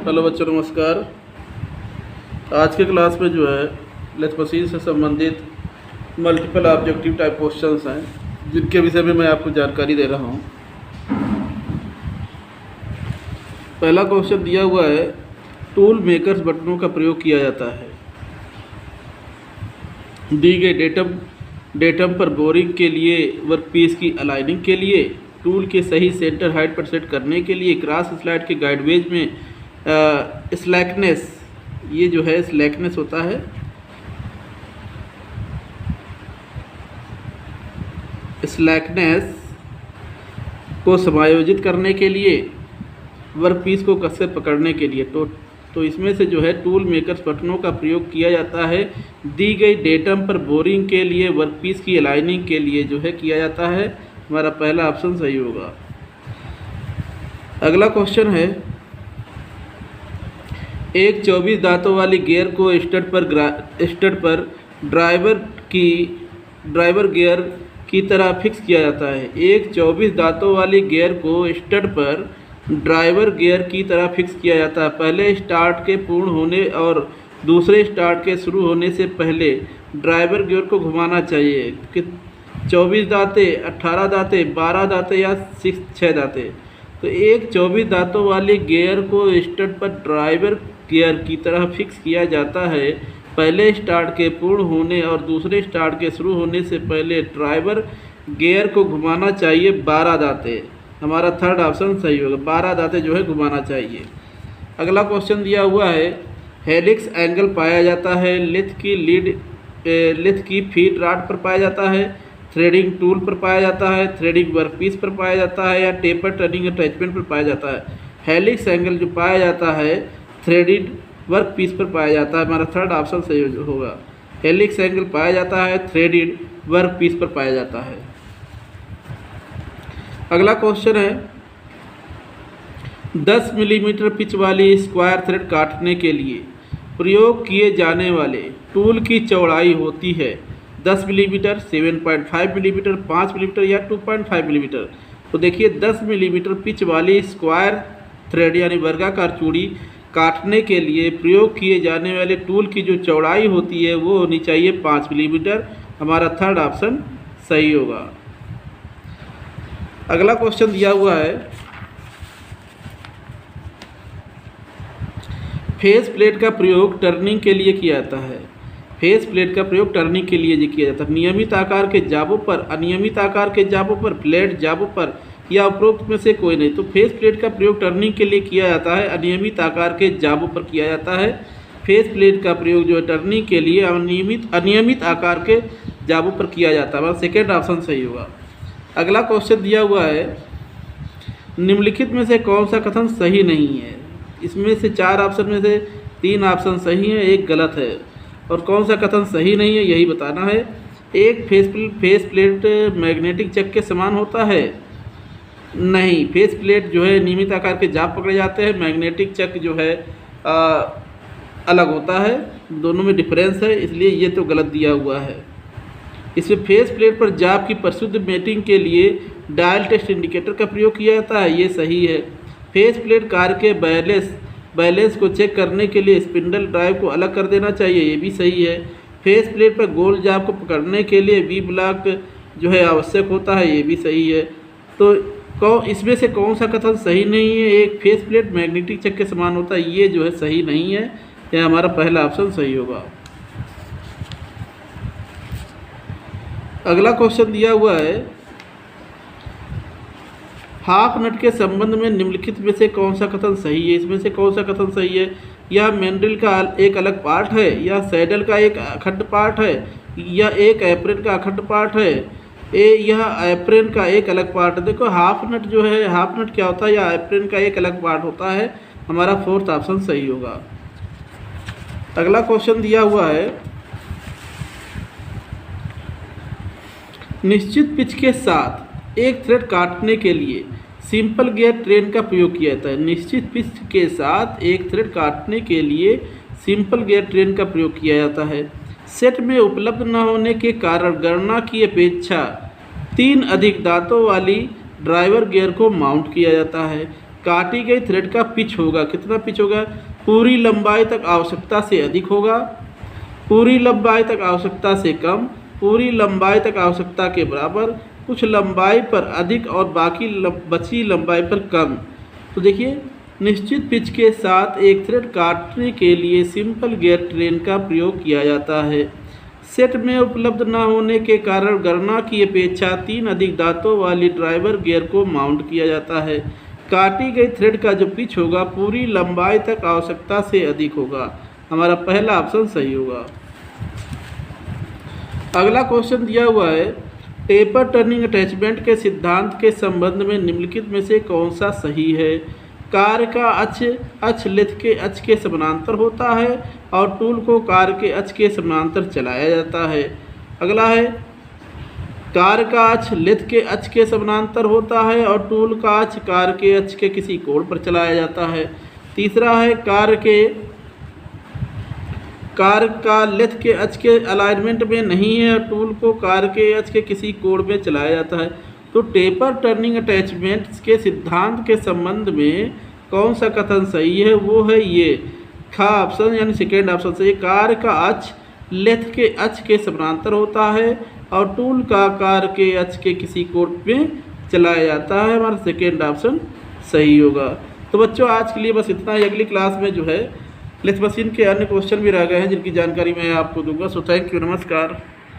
Hello बच्चों, नमस्कार। आज के क्लास में जो है लेथ मशीन से संबंधित मल्टीपल ऑब्जेक्टिव टाइप क्वेश्चंस हैं, जिनके विषय में मैं आपको जानकारी दे रहा हूं। पहला क्वेश्चन दिया हुआ है, टूल मेकर्स बटनों का प्रयोग किया जाता है। दी गई डेटम पर बोरिंग के लिए, वर्कपीस की अलाइनिंग के लिए, टूल के सही सेंटर हाइट पर सेट करने के लिए, क्रॉस स्लाइड के गाइडवेज में स्लैकनेस, ये जो है स्लैकनेस होता है, स्लैकनेस को समायोजित करने के लिए, वर्कपीस को कसकर पकड़ने के लिए। तो इसमें से जो है टूल मेकर्स बटनों का प्रयोग किया जाता है दी गई डेटम पर बोरिंग के लिए, वर्कपीस की अलाइनिंग के लिए जो है किया जाता है। हमारा पहला ऑप्शन सही होगा। अगला क्वेश्चन है, एक 24 दांतों वाली गियर को स्टड पर ड्राइवर गियर की तरह फिक्स किया जाता है। एक 24 दांतों वाली गियर को स्टड पर ड्राइवर गियर की तरह फिक्स किया जाता है। पहले स्टार्ट के पूर्ण होने और दूसरे स्टार्ट के शुरू होने से पहले ड्राइवर गियर को घुमाना चाहिए। कि 24 दांते, 18 दांते, 12 दांते या 6 दांते। तो एक 24 दांतों वाली गियर को स्टड पर ड्राइवर गियर की तरह फिक्स किया जाता है। पहले स्टार्ट के पूर्ण होने और दूसरे स्टार्ट के शुरू होने से पहले ड्राइवर गियर को घुमाना चाहिए 12 दांते। हमारा थर्ड ऑप्शन सही होगा, 12 दांते जो है घुमाना चाहिए। अगला क्वेश्चन दिया हुआ है, हेलिक्स एंगल पाया जाता है लेथ की फीड रॉड पर पाया जाता है, थ्रेडिंग टूल पर पाया जाता है, थ्रेडिंग वर्कपीस पर पाया जाता है, या टेपर टर्निंग अटैचमेंट पर पाया जाता है। हेलिक्स एंगल जो पाया जाता है थ्रेडिड वर्कपीस पर पाया जाता है। हमारा थर्ड ऑप्शन सही होगा, हेलिक्स एंगल पाया जाता है थ्रेडिड वर्कपीस पर पाया जाता है। अगला क्वेश्चन है, 10 मिलीमीटर पिच वाली स्क्वायर थ्रेड काटने के लिए प्रयोग किए जाने वाले टूल की चौड़ाई होती है 10 मिलीमीटर, 7.5 मिलीमीटर, 5 मिलीमीटर या 2.5 मिलीमीटर। तो देखिए 10 मिलीमीटर पिच वाली स्क्वायर थ्रेड यानी वर्गाकार चूड़ी काटने के लिए प्रयोग किए जाने वाले टूल की जो चौड़ाई होती है वो होनी चाहिए 5 मिलीमीटर। हमारा थर्ड ऑप्शन सही होगा। अगला क्वेश्चन दिया हुआ है, फेस प्लेट का प्रयोग टर्निंग के लिए किया जाता है। फेस प्लेट का प्रयोग टर्निंग के लिए किया जाता है। नियमित आकार के जाबों पर, अनियमित आकार के जाबों पर, फ्लैट जाबों पर या उपरोक्त में से कोई नहीं। तो फेस प्लेट का प्रयोग टर्निंग के लिए किया जाता है, अनियमित आकार के जाबों पर किया जाता है। फेस प्लेट का प्रयोग जो है टर्निंग के लिए अनियमित आकार के जाबों पर किया जाता है। हमारा सेकेंड ऑप्शन सही होगा। अगला क्वेश्चन दिया हुआ है, निम्नलिखित में से कौन सा कथन सही नहीं है। इसमें से 4 ऑप्शन में से 3 ऑप्शन सही है, 1 गलत है। और कौन सा कथन सही नहीं है यही बताना है। एक फेस प्लेट मैग्नेटिक चक के समान होता है। नहीं, फेस प्लेट जो है नियमित आकार के जाब पकड़े जाते हैं, मैग्नेटिक चक जो है अलग होता है, दोनों में डिफरेंस है, इसलिए ये तो गलत दिया हुआ है। इसमें फेस प्लेट पर जाब की परिशुद्ध मेटिंग के लिए डायल टेस्ट इंडिकेटर का प्रयोग किया जाता है, ये सही है। फेस प्लेट कार के बैलेंस को चेक करने के लिए स्पिंडल ड्राइव को अलग कर देना चाहिए, ये भी सही है। फेस प्लेट पर गोल जाब को पकड़ने के लिए वी ब्लॉक जो है आवश्यक होता है, ये भी सही है। तो इसमें से कौन सा कथन सही नहीं है। एक फेस प्लेट मैग्नेटिक चक के समान होता है, ये जो है सही नहीं है। यह हमारा पहला ऑप्शन सही होगा। अगला क्वेश्चन दिया हुआ है, हाफ नट के संबंध में निम्नलिखित में से कौन सा कथन सही है। इसमें से कौन सा कथन सही है। यह मैंड्रिल का एक अलग पार्ट है, या सैडल का एक अखंड पार्ट है, या एक एप्रेन का अखंड पार्ट है, यह एप्रेन का एक अलग पार्ट है। देखो हाफ नट जो है, हाफ नट क्या होता है, या एप्रेन का एक अलग पार्ट होता है। हमारा फोर्थ ऑप्शन सही होगा। अगला क्वेश्चन दिया हुआ है, निश्चित पिच के साथ एक थ्रेड काटने के लिए सिंपल गियर ट्रेन का प्रयोग किया जाता है। निश्चित पिच के साथ एक थ्रेड काटने के लिए सिंपल गियर ट्रेन का प्रयोग किया जाता है। सेट में उपलब्ध न होने के कारण गणना की अपेक्षा 3 अधिक दांतों वाली ड्राइवर गियर को माउंट किया जाता है। काटी गई थ्रेड का पिच होगा, कितना पिच होगा, पूरी लंबाई तक आवश्यकता से अधिक होगा, पूरी लंबाई तक आवश्यकता से कम, पूरी लंबाई तक आवश्यकता के बराबर, कुछ लंबाई पर अधिक और बाकी बची लंबाई पर कम। तो देखिए, निश्चित पिच के साथ एक थ्रेड काटने के लिए सिंपल गियर ट्रेन का प्रयोग किया जाता है। सेट में उपलब्ध न होने के कारण गणना की अपेक्षा 3 अधिक दांतों वाली ड्राइवर गियर को माउंट किया जाता है। काटी गई थ्रेड का जो पिच होगा पूरी लंबाई तक आवश्यकता से अधिक होगा। हमारा पहला ऑप्शन सही होगा। अगला क्वेश्चन दिया हुआ है, टेपर टर्निंग अटैचमेंट के सिद्धांत के संबंध में निम्नलिखित में से कौन सा सही है। कार का अक्ष लेथ के अक्ष के समानांतर होता है और टूल को कार के अक्ष के समानांतर चलाया जाता है। अगला है, कार का अक्ष लेथ के अक्ष के समानांतर होता है और टूल का अक्ष कार के अक्ष के किसी कोण पर चलाया जाता है। तीसरा है, कार का लेथ के अक्ष के अलाइनमेंट में नहीं है और टूल को कार के अक्ष के किसी कोण में चलाया जाता है। तो टेपर टर्निंग अटैचमेंट के सिद्धांत के संबंध में कौन सा कथन सही है, वो है ये खा ऑप्शन यानी सेकेंड ऑप्शन सही। कार का अक्ष लेथ के अक्ष के समानांतर होता है और टूल का कार के अक्ष के किसी कोण में चलाया जाता है। हमारा सेकेंड ऑप्शन सही होगा। तो बच्चों, आज के लिए बस इतना ही। अगली क्लास में जो है लेथ मशीन के अन्य क्वेश्चन भी रह गए हैं जिनकी जानकारी मैं आपको दूंगा। सो थैंक यू, नमस्कार।